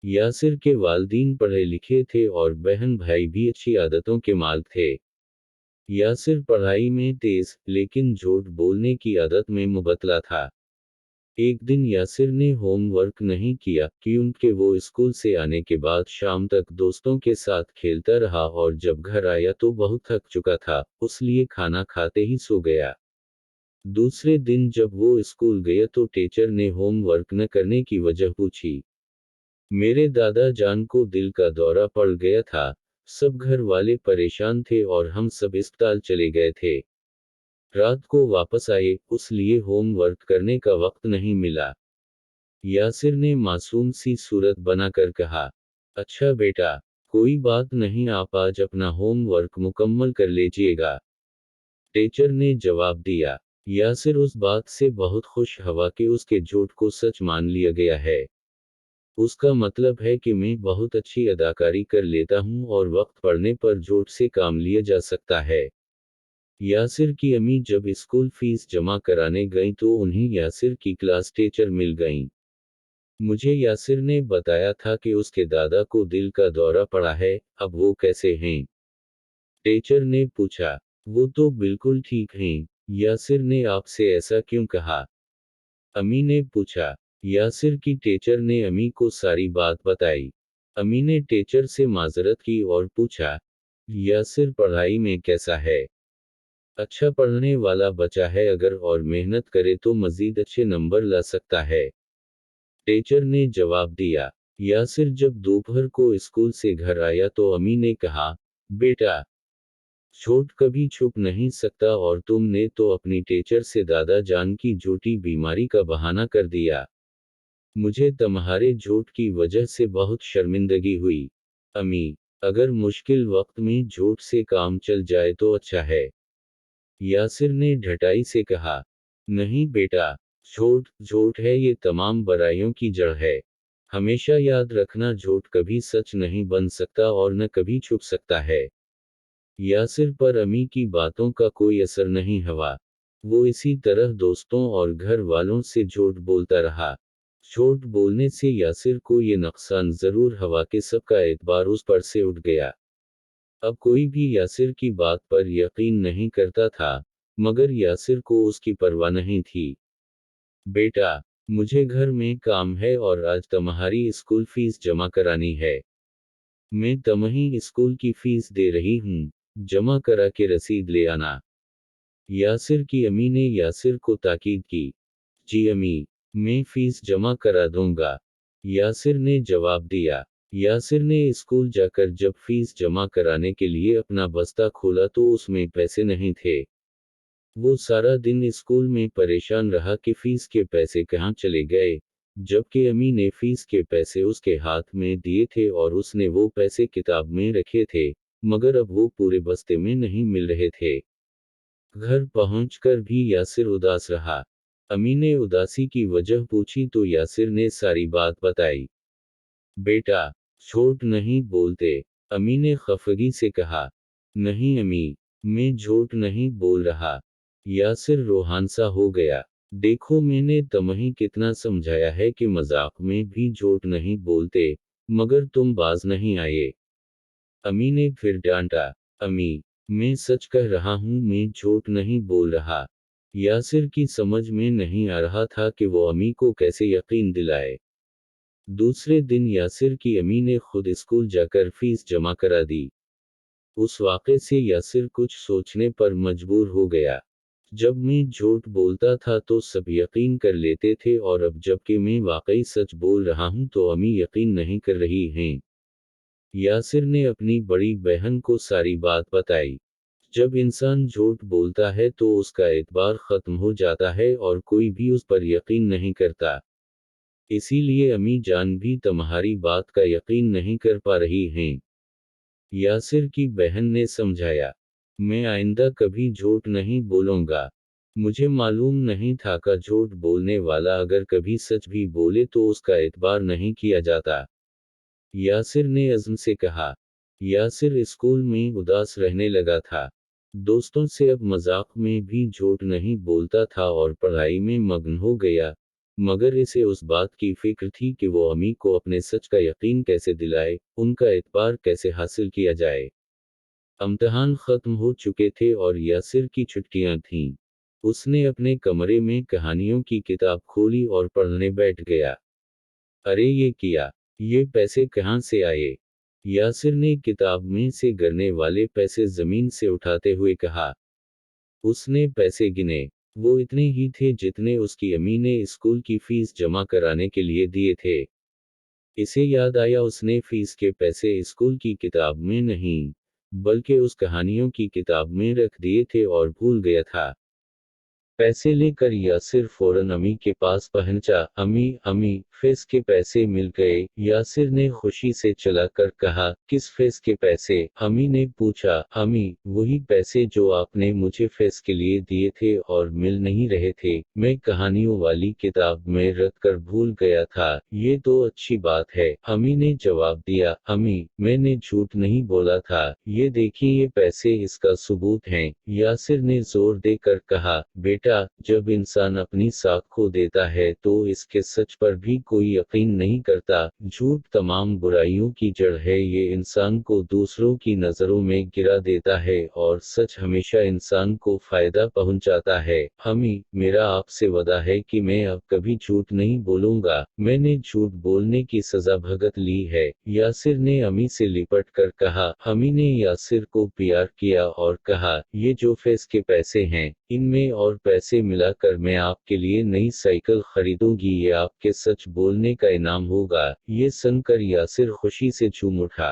यासिर के वालिदैन पढ़े लिखे थे और बहन भाई भी अच्छी आदतों के मालिक थे। यासिर पढ़ाई में तेज, लेकिन झूठ बोलने की आदत में मुबतला था। एक दिन यासिर ने होमवर्क नहीं किया क्योंकि वो स्कूल से आने के बाद शाम तक दोस्तों के साथ खेलता रहा और जब घर आया तो बहुत थक चुका था, इसलिए खाना खाते ही सो गया। दूसरे दिन जब वो स्कूल गया तो टीचर ने होमवर्क न करने की वजह पूछी। मेरे दादा जान को दिल का दौरा पड़ गया था, सब घर वाले परेशान थे और हम सब अस्पताल चले गए थे। रात को वापस आए, इसलिए होमवर्क करने का वक्त नहीं मिला। यासिर ने मासूम सी सूरत बनाकर कहा, अच्छा बेटा, कोई बात नहीं, आप आज अपना होमवर्क मुकम्मल कर लीजिएगा। टीचर ने जवाब दिया। यासिर उस बात से बहुत खुश हुआ कि उसके झूठ को सच मान लिया गया है। उसका मतलब है कि मैं बहुत अच्छी अदाकारी कर लेता हूँ और वक्त पड़ने पर झूठ से काम लिया जा सकता है। यासिर की अम्मी जब स्कूल फीस जमा कराने गईं तो उन्हें यासिर की क्लास टीचर मिल गईं। मुझे यासिर ने बताया था कि उसके दादा को दिल का दौरा पड़ा है, अब वो कैसे हैं? टीचर ने पूछा। वो तो बिल्कुल ठीक हैं। यासिर ने आपसे ऐसा क्यों कहा? अम्मी ने पूछा। यासिर की टीचर ने अम्मी को सारी बात बताई। अम्मी ने टीचर से माजरत की और पूछा, यासिर पढ़ाई में कैसा है? अच्छा पढ़ने वाला बच्चा है, अगर और मेहनत करे तो मजीद अच्छे नंबर ला सकता है। टीचर ने जवाब दिया। यासिर जब दोपहर को स्कूल से घर आया तो अम्मी ने कहा, बेटा, छोट कभी छुप नहीं सकता और तुमने तो अपनी टीचर से दादा जान की झूठी बीमारी का बहाना कर दिया। मुझे तुम्हारे झूठ की वजह से बहुत शर्मिंदगी हुई। अम्मी, अगर मुश्किल वक्त में झूठ से काम चल जाए तो अच्छा है। यासिर ने ढटाई से कहा, नहीं बेटा, झूठ झूठ है, ये तमाम बुराइयों की जड़ है। हमेशा याद रखना, झूठ कभी सच नहीं बन सकता और न कभी छुप सकता है। यासिर पर अम्मी की बातों का कोई असर नहीं हुआ। वो इसी तरह दोस्तों और घर वालों से झूठ बोलता रहा। झूठ बोलने से यासिर को ये नुकसान जरूर हुआ कि सबका एतबार उस पर से उठ गया। अब कोई भी यासिर की बात पर यकीन नहीं करता था, मगर यासिर को उसकी परवाह नहीं थी। बेटा, मुझे घर में काम है और आज तुम्हारी स्कूल फीस जमा करानी है। मैं तुम्हें स्कूल की फीस दे रही हूँ, जमा करा के रसीद ले आना। यासिर की अम्मी ने यासिर को ताकीद की। जी अम्मी, मैं फीस जमा करा दूंगा, यासिर ने जवाब दिया। यासिर ने स्कूल जाकर जब फीस जमा कराने के लिए अपना बस्ता खोला तो उसमें पैसे नहीं थे। वो सारा दिन स्कूल में परेशान रहा कि फीस के पैसे कहाँ चले गए, जबकि अम्मी ने फीस के पैसे उसके हाथ में दिए थे और उसने वो पैसे किताब में रखे थे, मगर अब वो पूरे बस्ते में नहीं मिल रहे थे। घर पहुंचकर भी यासिर उदास रहा। अम्मी ने उदासी की वजह पूछी तो यासिर ने सारी बात बताई। बेटा, झूठ नहीं बोलते, अम्मी ने खफगी से कहा। नहीं अम्मी, मैं झूठ नहीं बोल रहा। यासिर रोहान सा हो गया। देखो, मैंने तुम्हें कितना समझाया है कि मजाक में भी झूठ नहीं बोलते, मगर तुम बाज नहीं आए। अम्मी ने फिर डांटा। अम्मी, मैं सच कह रहा हूं, मैं झूठ नहीं बोल रहा। यासिर की समझ में नहीं आ रहा था कि वो अम्मी को कैसे यकीन दिलाए। दूसरे दिन यासिर की अम्मी ने खुद स्कूल जाकर फीस जमा करा दी। उस वाक़े से यासिर कुछ सोचने पर मजबूर हो गया। जब मैं झूठ बोलता था तो सब यकीन कर लेते थे और अब जबकि मैं वाकई सच बोल रहा हूं तो अम्मी यकीन नहीं कर रही हैं। यासिर ने अपनी बड़ी बहन को सारी बात बताई। जब इंसान झूठ बोलता है तो उसका एतबार खत्म हो जाता है और कोई भी उस पर यकीन नहीं करता। इसीलिए अम्मी जान भी तुम्हारी बात का यकीन नहीं कर पा रही हैं। यासिर की बहन ने समझाया। मैं आइंदा कभी झूठ नहीं बोलूंगा। मुझे मालूम नहीं था कि झूठ बोलने वाला अगर कभी सच भी बोले तो उसका एतबार नहीं किया जाता। यासिर ने अज़्म से कहा। यासिर स्कूल में उदास रहने लगा था। दोस्तों से अब मजाक में भी झूठ नहीं बोलता था और पढ़ाई में मग्न हो गया। मगर इसे उस बात की फिक्र थी कि वो अम्मी को अपने सच का यकीन कैसे दिलाए, उनका एतबार कैसे हासिल किया जाए। इम्तिहान खत्म हो चुके थे और यासिर की छुट्टियां थीं। उसने अपने कमरे में कहानियों की किताब खोली और पढ़ने बैठ गया। अरे ये किया, ये पैसे कहाँ से आए? यासिर ने किताब में से गिरने वाले पैसे जमीन से उठाते हुए कहा। उसने पैसे गिने। वो इतने ही थे जितने उसकी अम्मी ने स्कूल की फीस जमा कराने के लिए दिए थे। इसे याद आया, उसने फीस के पैसे स्कूल की किताब में नहीं, बल्कि उस कहानियों की किताब में रख दिए थे और भूल गया था। पैसे लेकर यासिर फौरन अम्मी के पास पहुंचा। अम्मी अम्मी, फीस के पैसे मिल गए, यासिर ने खुशी से चलाकर कहा। किस फीस के पैसे? अम्मी ने पूछा। अम्मी, वही पैसे जो आपने मुझे फीस के लिए दिए थे और मिल नहीं रहे थे, मैं कहानियों वाली किताब में रख कर भूल गया था। ये तो अच्छी बात है, अम्मी ने जवाब दिया। अम्मी, मैंने झूठ नहीं बोला था, ये देखिए ये पैसे इसका सबूत हैं। यासिर ने जोर देकर कहा। बेटा, जब इंसान अपनी साख खो देता है तो इसके सच पर भी कोई यकीन नहीं करता। झूठ तमाम बुराइयों की जड़ है, ये इंसान को दूसरों की नज़रों में गिरा देता है और सच हमेशा इंसान को फायदा पहुंचाता है। अम्मी, मेरा आपसे वादा है कि मैं अब कभी झूठ नहीं बोलूंगा। मैंने झूठ बोलने की सजा भुगत ली है, यासिर ने अम्मी से लिपट कर कहा। अम्मी ने यासिर को प्यार किया और कहा, ये जो फीस के पैसे हैं, इनमें और पैसे मिलाकर मैं आपके लिए नई साइकिल खरीदूंगी, ये आपके सच बोलने का इनाम होगा। ये सुनकर यासिर खुशी से झूम उठा।